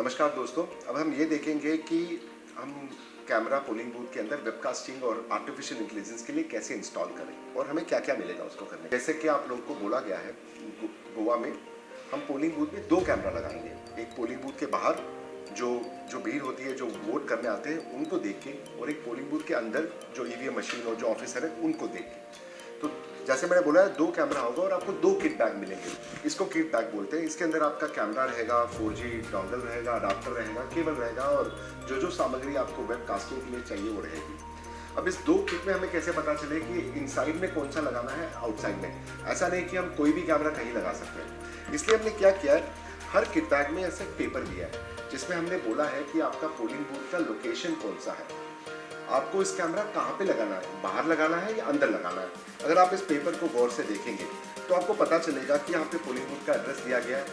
नमस्कार दोस्तों, अब हम ये देखेंगे कि हम कैमरा पोलिंग बूथ के अंदर वेबकास्टिंग और आर्टिफिशियल इंटेलिजेंस के लिए कैसे इंस्टॉल करें और हमें क्या क्या मिलेगा उसको करने। जैसे कि आप लोगों को बोला गया है, गोवा में हम पोलिंग बूथ में 2 कैमरा लगाएंगे। एक पोलिंग बूथ के बाहर जो जो भीड़ होती है, जो वोट करने आते हैं उनको देख के, और एक पोलिंग बूथ के अंदर जो ईवीएम मशीन और जो ऑफिसर है उनको देख के। तो जैसे मैंने बोला है 2 कैमरा होगा और आपको 2 किट बैग मिलेंगे। इसको किट बैग बोलते हैं। इसके अंदर आपका कैमरा रहेगा, 4G डोंगल रहेगा, अडाप्टर रहेगा, केबल रहेगा और जो सामग्री आपको वेब कास्टिंग के लिए चाहिए वो रहेगी। अब इस 2 किट में हमें कैसे पता चले कि इनसाइड में कौन सा लगाना है, आउटसाइड में। ऐसा नहीं कि हम कोई भी कैमरा कहीं लगा सकते हैं। इसलिए हमने क्या किया है, हर किट बैग में ऐसे पेपर दिया है जिसमें हमने बोला है कि आपका पोलिंग बूथ का लोकेशन कौन सा है, आपको इस कैमरा कहाँ पे लगाना है, बाहर लगाना है या अंदर लगाना है। अगर आप इस पेपर को गौर से देखेंगे तो आपको पता चलेगा कि यहाँ पे पोलिंग बूथ का एड्रेस दिया गया है,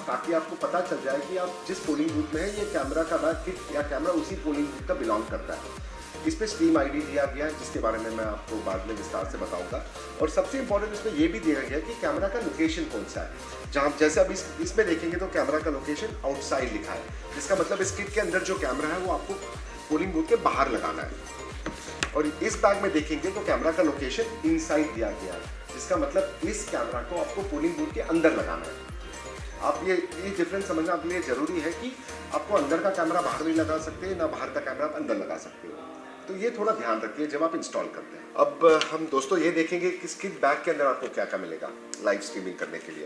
ताकि आपको पता चल जाए कि आप जिस पोलिंग बूथ में है ये कैमरा का किट या कैमरा उसी पोलिंग बूथ का बिलोंग करता है। इस पे स्ट्रीम आईडी दिया गया है जिसके बारे में मैं आपको बाद में विस्तार से बताऊंगा। और सबसे इंपॉर्टेंट इसमें ये भी दिया गया है कि कैमरा का लोकेशन कौन सा है। जहाँ जैसे अब इसमें देखेंगे तो कैमरा का लोकेशन आउटसाइड लिखा है, जिसका मतलब इस किट के अंदर जो कैमरा है वो आपको पोलिंग बूथ के बाहर लगाना है। और इस बैग में देखेंगे तो कैमरा का लोकेशन इनसाइड दिया गया है, जिसका मतलब इस कैमरा को आपको पोलिंग बूथ के अंदर लगाना है। आप ये डिफरेंस समझना आपके लिए जरूरी है कि आपको अंदर का कैमरा बाहर नहीं लगा सकते, ना बाहर का कैमरा आप अंदर लगा सकते हो। तो ये थोड़ा ध्यान रखिए जब आप इंस्टॉल करते हैं। अब हम दोस्तों ये देखेंगे कि इस किट बैग के अंदर आपको क्या क्या मिलेगा लाइव स्ट्रीमिंग करने के लिए।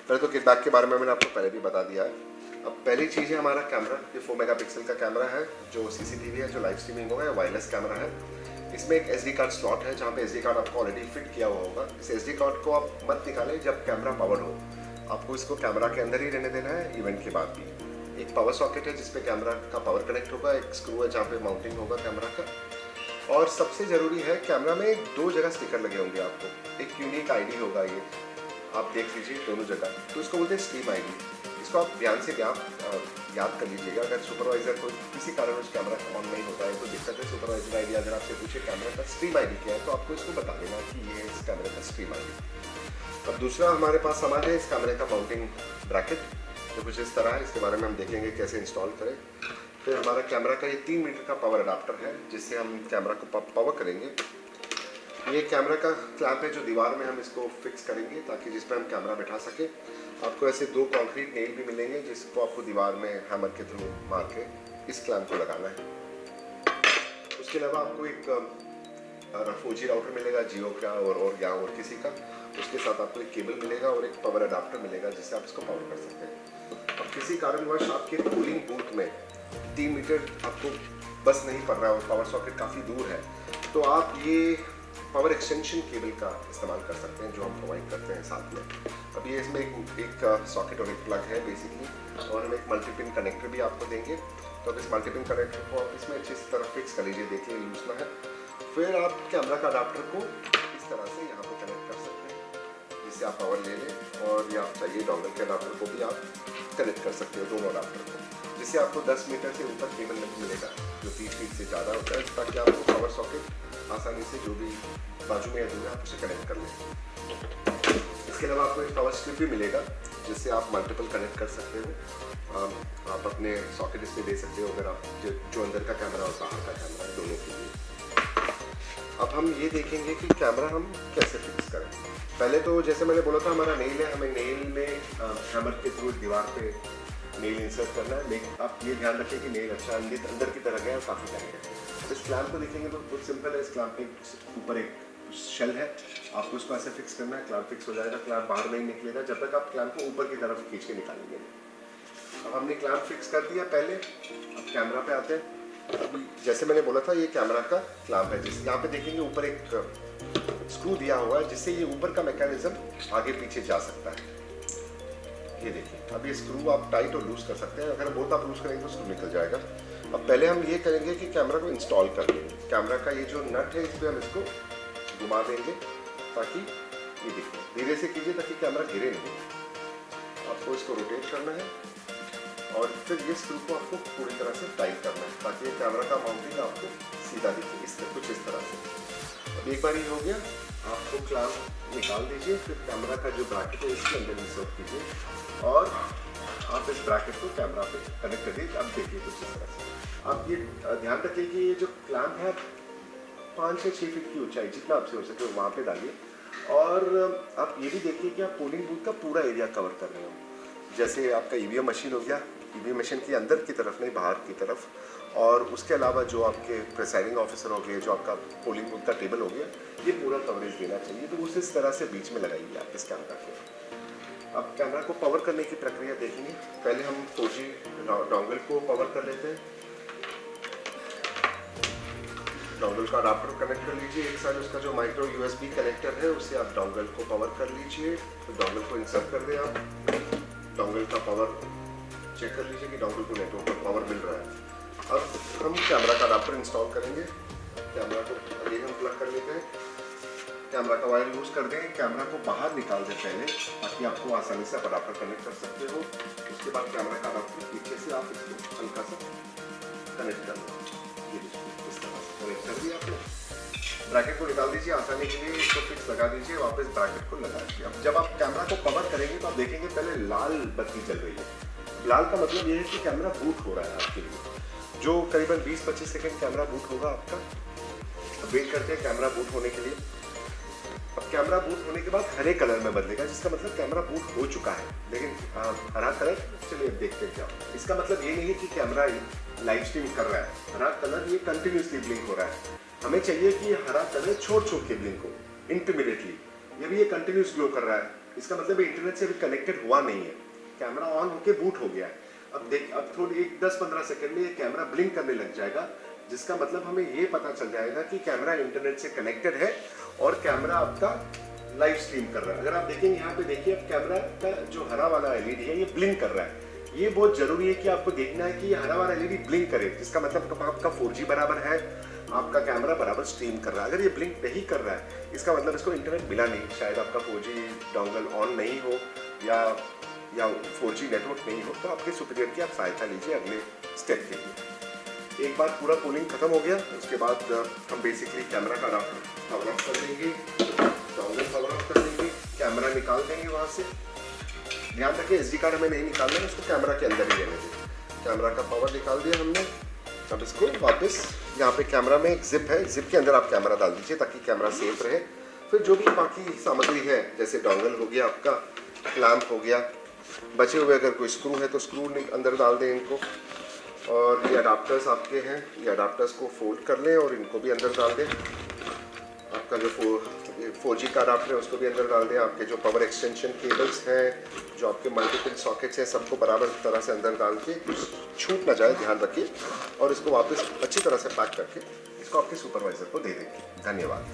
पहले तो किट बैग के बारे में मैंने आपको पहले भी बता दिया है। अब पहली चीज़ है हमारा कैमरा। ये 4 मेगापिक्सल का कैमरा है जो CCTV है, जो लाइव स्ट्रीमिंग होगा, वायरलेस कैमरा है। इसमें एक SD कार्ड स्लॉट है जहाँ पे SD कार्ड आपको ऑलरेडी फिट किया हुआ होगा। इस SD कार्ड को आप मत निकालें जब कैमरा पावर हो, आपको इसको कैमरा के अंदर ही रहने देना है इवेंट के बाद भी। एक पावर सॉकेट है जिसपे कैमरा का पावर कनेक्ट होगा, एक स्क्रू है जहाँ पे माउंटिंग होगा कैमरा का। और सबसे ज़रूरी है कैमरा में 2 जगह स्टिकर लगे होंगे आपको। एक यूनिक ID होगा, ये आप देख लीजिए दोनों जगह, तो इसको बोलते हैं स्ट्रीम ID। इसको आप ध्यान से याद कर लीजिएगा। अगर सुपरवाइजर को किसी कारण उस कैमरा ऑन नहीं होता है तो दिक्कत है, सुपरवाइजर ID अगर आपसे पूछे कैमरा का स्ट्रीम ID क्या है तो आपको इसको बता देना कि ये इस कैमरे का स्ट्रीम ID। अब दूसरा हमारे पास सामान है इस कैमरे का माउंटिंग ब्रैकेट, जो कुछ इस तरह है। इसके बारे में हम देखेंगे कैसे इंस्टॉल करें। फिर हमारा कैमरा का ये 3 मीटर का पावर अडाप्टर है जिससे हम कैमरा को पावर करेंगे। ये कैमरा का क्लैंप है जो दीवार में हम इसको फिक्स करेंगे ताकि जिस पर हम कैमरा बैठा सके। आपको ऐसे 2 कंक्रीट नेल भी मिलेंगे जिसको आपको दीवार में हैमर के थ्रू मार के इस क्लैंप को लगाना है। उसके अलावा आपको एक 4G राउटर मिलेगा, जियो का और या और किसी का। उसके साथ आपको एक केबल मिलेगा और एक पावर अडाप्टर मिलेगा जिससे आप इसको पावर कर सकते हैं। अब किसी कारणवश आपके पोलिंग बूथ में 3 मीटर आपको बस नहीं पड़ रहा है और पावर सॉकेट काफ़ी दूर है, तो आप ये पावर एक्सटेंशन केबल का इस्तेमाल कर सकते हैं जो हम प्रोवाइड करते हैं साथ में। अब ये इसमें एक सॉकेट और एक प्लग है बेसिकली, और हम एक मल्टीपिन कनेक्टर भी आपको देंगे। तो अब इस मल्टीपिन कनेक्टर को आप इसमें अच्छी तरह फिक्स कर लीजिए, देखिए लूज ना है। फिर आप कैमरा का अडाप्टर को इस तरह से यहाँ पर कनेक्ट कर सकते हैं जिससे आप पावर ले लें, और या आप चाहिए डोंगल के अडाप्टर को भी आप कनेक्ट कर सकते हो, दोनों अडाप्टर को, जिससे आपको 10 मीटर से ऊपर केबल नहीं मिलेगा जो 30 फीट से ज़्यादा होता है, ताकि आपको पावर सॉकेट आसानी से जो भी बाजू में या दूर है आप उसे कनेक्ट कर लें। इसके अलावा आपको एक पावर स्ट्रिप भी मिलेगा जिससे आप मल्टीपल कनेक्ट कर सकते हो। आप अपने सॉकेट इसमें दे सकते हो अगर आप जो अंदर का कैमरा और बाहर का कैमरा है दोनों के लिए। अब हम ये देखेंगे कि कैमरा हम कैसे फिक्स करें। पहले तो जैसे मैंने बोला था हमारा नेल है, हमें नेल में हैमर के थ्रू दीवार पे नेल इंसर्ट करना है। लेकिन आप ये ध्यान रखें कि नेल अच्छा अंदर की तरह गया और काफ़ी टाइट है। इस क्लैंप को देखेंगे तो बहुत सिंपल है। इस क्लैंप के ऊपर एक शेल है, आपको उसको ऐसे फिक्स करना है, क्लैंप फिक्स हो जाएगा। क्लैंप बाहर नहीं निकलेगा जब तक आप क्लैंप को ऊपर की तरफ खींच के निकालेंगे। अब हमने क्लैंप फिक्स कर दिया पहले, अब कैमरा पे आते हैं। अभी जैसे मैंने बोला था ये कैमरा का क्लैंप है, जिस यहाँ पे देखेंगे ऊपर एक स्क्रू दिया हुआ है जिससे ये ऊपर का मैकेनिज्म आगे पीछे जा सकता है। ये देखिए, अब ये स्क्रू आप टाइट और लूज कर सकते हैं। अगर बहुत आप लूज करेंगे तो स्क्रू निकल जाएगा। अब पहले हम ये करेंगे कि कैमरा को इंस्टॉल कर देंगे। कैमरा का ये जो नट है इस पर हम इसको घुमा देंगे ताकि ये देखिए धीरे से कीजिए ताकि कैमरा गिरे नहीं। आपको इसको रोटेट करना है और फिर ये स्क्रू को आपको पूरी तरह से टाइट करना है ताकि कैमरा का माउंटिंग आपको सीधा दिखे, कुछ इस तरह से। अब एक बार ये हो गया, आपको क्लैंप निकाल दीजिए। फिर कैमरा का जो ब्रैकेट है इसके अंदर इंसर्ट कीजिए और आप इस ब्रैकेट को कैमरा पे कनेक्ट कर दिए। अब देखिए कुछ इस तरह से। आप ये ध्यान रखिए कि ये जो क्लैंप है 5 से 6 फीट की ऊंचाई जितना आपसे हो सके वहाँ पे डालिए। और आप ये भी देखिए कि आप पोलिंग बूथ का पूरा एरिया कवर कर रहे हो। जैसे आपका ईवीएम मशीन हो गया, ईवीएम मशीन के अंदर की तरफ नहीं, बाहर की तरफ। और उसके अलावा जो आपके प्रिसाइडिंग ऑफिसर हो गए, जो आपका पोलिंग बूथ का टेबल हो गया, ये पूरा कवरेज देना चाहिए। तो उस इस तरह से बीच में लगाइए आप इस कैमरा को। अब कैमरा को पावर करने की प्रक्रिया देखेंगे। पहले हम 4G डोंगल को पावर कर लेते हैं। डोंगल का अडाप्टर कनेक्ट कर लीजिए। एक साइड उसका जो माइक्रो USB कनेक्टर है उससे आप डोंगल को पावर कर लीजिए। तो डोंगल को इंसर्ट कर दें आप। डोंगल का पावर चेक कर लीजिए कि डोंगल को नेटवर्क पर पावर मिल रहा है। अब हम कैमरा का अडाप्टर इंस्टॉल करेंगे। कैमरा को अगेन हम प्लग कर लेते हैं। कैमरा का वायर लूज कर दें। कैमरा को बाहर निकाल दें पहले, ताकि आपको आसानी से आप अडाप्टर कनेक्ट कर सकते हो। उसके बाद कैमरा का अडाप्टर पीछे से आप इसको हल्का सा कनेक्ट कर दें। ये इस तरह से कनेक्ट कर दिया आपने। ब्रैकेट को निकाल दीजिए। आसानी के लिए इसको फिक्स लगा दीजिए। वापस ब्रैकेट को लगा दीजिए। अब जब आप कैमरा को कवर करेंगे तो आप देखेंगे पहले लाल बत्ती जल रही है। लाल का मतलब ये है कि कैमरा बूट हो रहा है आपके लिए। जो करीबन 20-25 सेकंड कैमरा बूट होगा आपका। अब वेट करते हैं कैमरा बूट होने के लिए। अब कैमरा बूट होने के बाद हरे कलर में बदलेगा, जिसका मतलब कैमरा बूट हो चुका है। लेकिन हरा कलर, चलिए देखते हैं क्या। इसका मतलब ये नहीं है कि कैमरा लाइव स्ट्रीम कर रहा है। हरा कलर ये कंटिन्यूसली ब्लिंक हो रहा है। हमें चाहिए कि हरा कलर छोड़ के ब्लिंक हो इंटरमीडिएटली। ये भी ये कंटिन्यूस ग्लो कर रहा है। इसका मतलब इंटरनेट से भी कनेक्टेड हुआ नहीं है। कैमरा ऑन होके बूट हो गया है। अब थोड़ी 10-15 सेकंड में ये कैमरा ब्लिंक करने लग जाएगा, जिसका मतलब हमें ये पता चल जाएगा कि कैमरा इंटरनेट से कनेक्टेड है और कैमरा आपका लाइव स्ट्रीम कर रहा है। अगर आप देखेंगे यहाँ पे, देखिए अब कैमरा का जो हरा वाला LED है ये ब्लिंक कर रहा है। ये बहुत जरूरी है कि आपको देखना है कि ये हरा वाला LED ब्लिंक करे, जिसका मतलब आपका 4G बराबर है, आपका कैमरा बराबर स्ट्रीम कर रहा है। अगर ये ब्लिंक नहीं कर रहा है, इसका मतलब इसको इंटरनेट मिला नहीं, शायद आपका 4G डोंगल ऑन नहीं हो या 4G नेटवर्क नहीं हो। तो आपके सुपीरियर की आप सहायता लीजिए अगले स्टेप के लिए। एक बार पूरा पोलिंग खत्म हो गया, उसके बाद हम बेसिकली कैमरा का पावर ऑफ कर देंगे, डोंगल पावर ऑफ कर देंगे, कैमरा निकाल देंगे वहाँ से। ध्यान रखें SD कार्ड हमें नहीं निकालना है, उसको कैमरा के अंदर ही रहने दें। कैमरा का पावर निकाल दिया हमने। अब इसको वापस यहाँ पे कैमरा में एक जिप है, जिप के अंदर आप कैमरा डाल दीजिए ताकि कैमरा सेफ रहे। फिर जो भी बाकी सामग्री है, जैसे डोंगल हो गया, आपका क्लैंप हो गया, बचे हुए अगर कोई स्क्रू है तो स्क्रू अंदर डाल दें इनको। और ये अडाप्टर्स आपके हैं, ये अडाप्टर्स को फोल्ड कर लें और इनको भी अंदर डाल दें। आपका जो 4G का अडाप्टर है उसको भी अंदर डाल दें। आपके जो पावर एक्सटेंशन केबल्स हैं, जो आपके मल्टीपल सॉकेट्स हैं, सबको बराबर तरह से अंदर डाल के छूट ना जाए, ध्यान रखिए। और इसको वापस अच्छी तरह से पैक करके इसको आपके सुपरवाइज़र को दे देंगे। धन्यवाद।